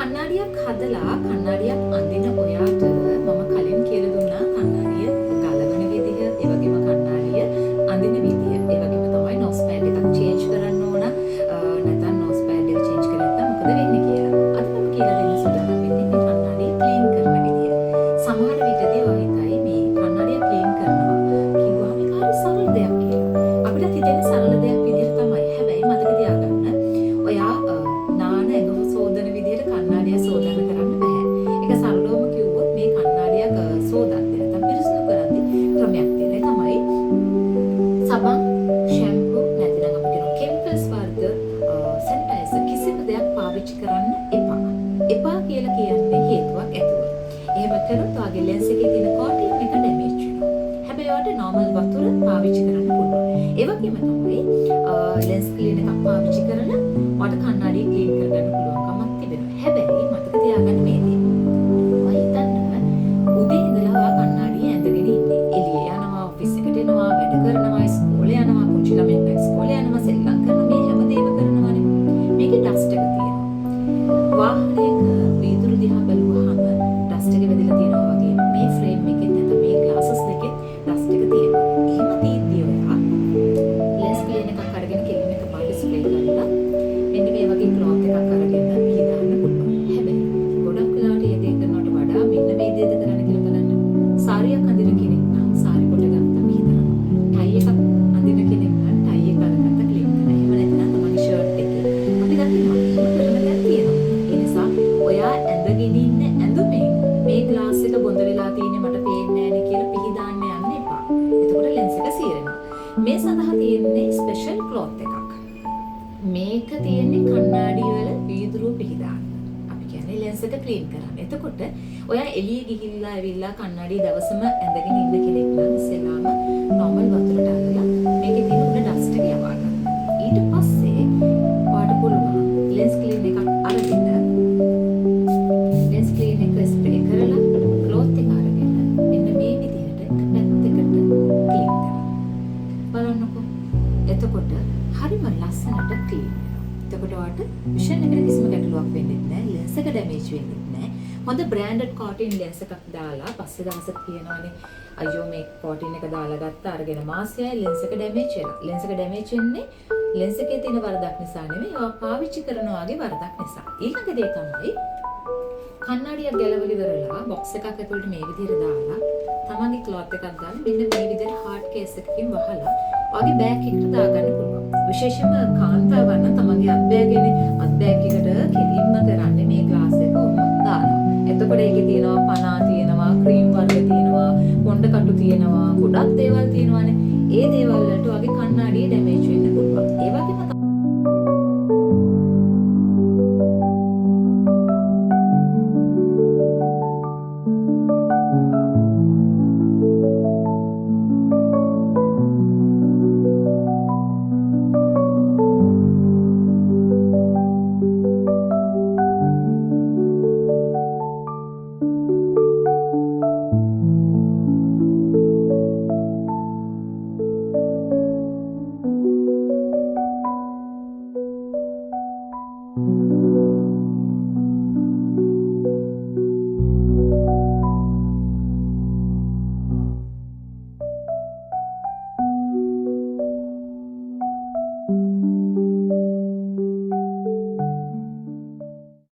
කණ්ණාඩියක් හදලා කණ්ණාඩියක් අඳින ඔයාට මම කලින් කියලා දුන්නා කණ්ණාඩිය ගලවන විදිහ, ඒ වගේම කණ්ණාඩිය අඳින විදිහ. ඒ වගේම තමයි නෝස් පෑඩ් එකක් චේන්ජ් කරන්න ඕන. නැත්නම් නෝස් පෑඩ් එක චේන්ජ් කරලා නැත්නම් මොකද වෙන්නේ කියලා. අද මම කියලා දෙන්න සූදානම් වෙන්නේ මේ කණ්ණාඩිය ක්ලීන් කරන විදිහ. සමහර විටදී ඔය හිතයි මේ කණ්ණාඩිය ක්ලීන් කරනවා කිව්වම ඒක හරි සරල දෙයක් කියලා. අපිට හිතෙන්නේ සරල දෙයක් විදිහට තමයි. හැබැයි මතක තියාගන්න ඔයා නාන ඇඟ සෝදන විදිහට කණ්ණාඩිය සෝදන්න කරන්න බෑ. ඒක සරලවම කිව්වොත් මේ කණ්ණාඩියක් සෝදද්දී නැත්නම් පිරිසිදු කරද්දී ක්‍රමයක් තියෙනවා. ඒ තමයි සබන්, ෂැම්පූ නැත්නම් අපි කියන කෙමිකල්ස් වර්ග සැනිටයිසර් කිසිම දෙයක් පාවිච්චි කරන්න එපා. එපා කියලා කියන්නේ හේතුවක් ඇතුව. එහෙම කරොත් ඔයාගේ ලෙන්ස් එකේ තියෙන කෝටින් එක ඩැමේජ් වෙනවා. හැබැයි ඔයාලට නෝමල් වතුර පාවිච්චි කරන්න පුළුවන්. ඒ වගේම තමයි ලෙන්ස් ක්ලීන් එකක් පාවිච්චි කරලා ඔයාලට කණ්ණාඩිය ක්ලීන් කරගන්න පුළුවන්කමක් තිබෙනවා. හැබැයි මතක තියාගන්න මේ දේ. ඔය හිතන්න උදේ ඉඳලා ඔයා කණ්ණාඩිය ඇඳගෙන ඉන්නේ. එළිය යනවා, ඔෆිස් එකට එනවා, වැඩ කරනවා, ඉස්කෝලේ යනවා, පුංචි ළමෙක් ඉස්කෝලේ යනවා, සෙල්ලම් කරනවා, මේ හැමදේම කරනවානේ. මේකේ ඩස්ට් එක තියෙනවා. වාහනයක වීදුරු දිහා බැලුවහම ඩස්ට් එක වැදිලා තියෙනවා වගේ මේ ෆ්‍රේම් එකෙත් නැත්නම් මේ ග්ලාසස් දෙකෙත් ඩස්ට් එක තියෙනවා. එහෙම තියෙද්දී ඔයා ලෙන්ස් ක්ලීන් එකක් අරගෙන කෙලින් එක පාට ස්ප්‍රේ කරලා මෙන්න මේ වගේ ක්ලොත් එකක් අරගෙන පිහදාන්න පුළුවන්. හැබැයි ගොඩක් වෙලාවට මේ දේ කරනවට වඩා මෙන්න මේ දේද කරන්න කියලා බලන්න. සාරියක් අඳින කෙනෙක් නම් සාරි කොට ගත්තා පිහදානවා. ටයි එකක් අඳින කෙනෙක් නම් ටයි එක අරගත්තා ක්ලීන් කරනවා. එහෙම නැත්නම් තමන්ගේ ෂර්ට් එකේ අපි දකිනවා එහෙම කරන දෙයක් තියෙනවා. ඒ නිසා ඔයා ඇඳගෙන ඉන්න ඇඳුමෙන් මේ ග්ලාස් එක බොඳ වෙලා තියෙන්නේ මට පේන්නේ නැහැ නේ කියලා පිහදාන්න යන්න එපා. එතකොට ලෙන්ස් එක සීරෙනවා. මේ සඳහා තියෙන්නේ ස්පෙෂල් ක්ලොත් එකක්. මේක තියෙන්නේ කණ්ණාඩි වල වීදුරුව පිහදාන්න. අපි කියන්නේ ලෙන්ස් එක ක්ලීන් කරන්න. එතකොට ඔයා එළිය ගිහිල්ලා ඇවිල්ලා කණ්ණාඩි දවසම ඇඳගෙන ඉන්න කෙනෙක් නම් ඉස්සෙල්ලාම නෝමල් වතුරට අරලා මේකේ තියෙන උඩ ඩස්ට් එක යවා ගන්න. ඊට පස්සේ ඔයාට පුළුවන් ලෙන්ස් ක්ලීන් එකක් අරගෙන ලෙන්ස් ක්ලීන් එක ස්ප්‍රේ කරලා ක්ලොත් එක අරගෙන මෙන්න මේ විදිහට එක පැත්තකට ක්ලීන් කරන්න. බලන්නකෝ. එතකොට හරිම ලස්සනට ක්ලීන් වෙනවා. එතකොට ඔයාට විෂන් එකට කිසිම ගැටලුවක් වෙන්නේ නැහැ. ලෙන්ස් එක ඩැමේජ් වෙන්නේ නැහැ. හොඳ බ්‍රෑන්ඩඩ් කෝටින් ලෙන්ස් එකක් දාලා පස්සේ දවසක් කියනවානේ අයියෝ මේ කෝටින් එක දාලා ගත්ත අරගෙන මාසෙයි ලෙන්ස් එක ඩැමේජ් වෙලා. ලෙන්ස් එක ඩැමේජ් වෙන්නේ ලෙන්ස් එකේ තියෙන වරදක් නිසා නෙමෙයි. ඔයා පාවිච්චි කරනවා වගේ වරදක් නිසා. ඊළඟ දේ තමයි කණ්ණාඩියක් ගැලවලි කරලා බොක්ස් එකක් ඇතුළට මේ විදිහට දාලා තමන්ගේ ක්ලොත් එකක් දාලා මෙන්න මේ විදිහට හાર્ඩ් කේස් එකකින් වහලා ඔයාගේ බෑග් එකට දාගන්න පුළුවන්. විශේෂයෙන්ම කාන්තාවන් නම් තමන්ගේ අත් බෑග් එකට කෙලින්ම කරන්නේ මේ ග්ලාස් එක ඔන්න දානවා. එතකොට ඒකේ තියෙනවා පනා තියෙනවා, ක්‍රීම් වර්ග තියෙනවා, කොණ්ඩ කටු තියෙනවා, ගොඩක් දේවල් තියෙනවානේ. ඒ දේවල් වලට ඔයාගේ කණ්ණාඩිය ඩැමේජ් වෙන්නේ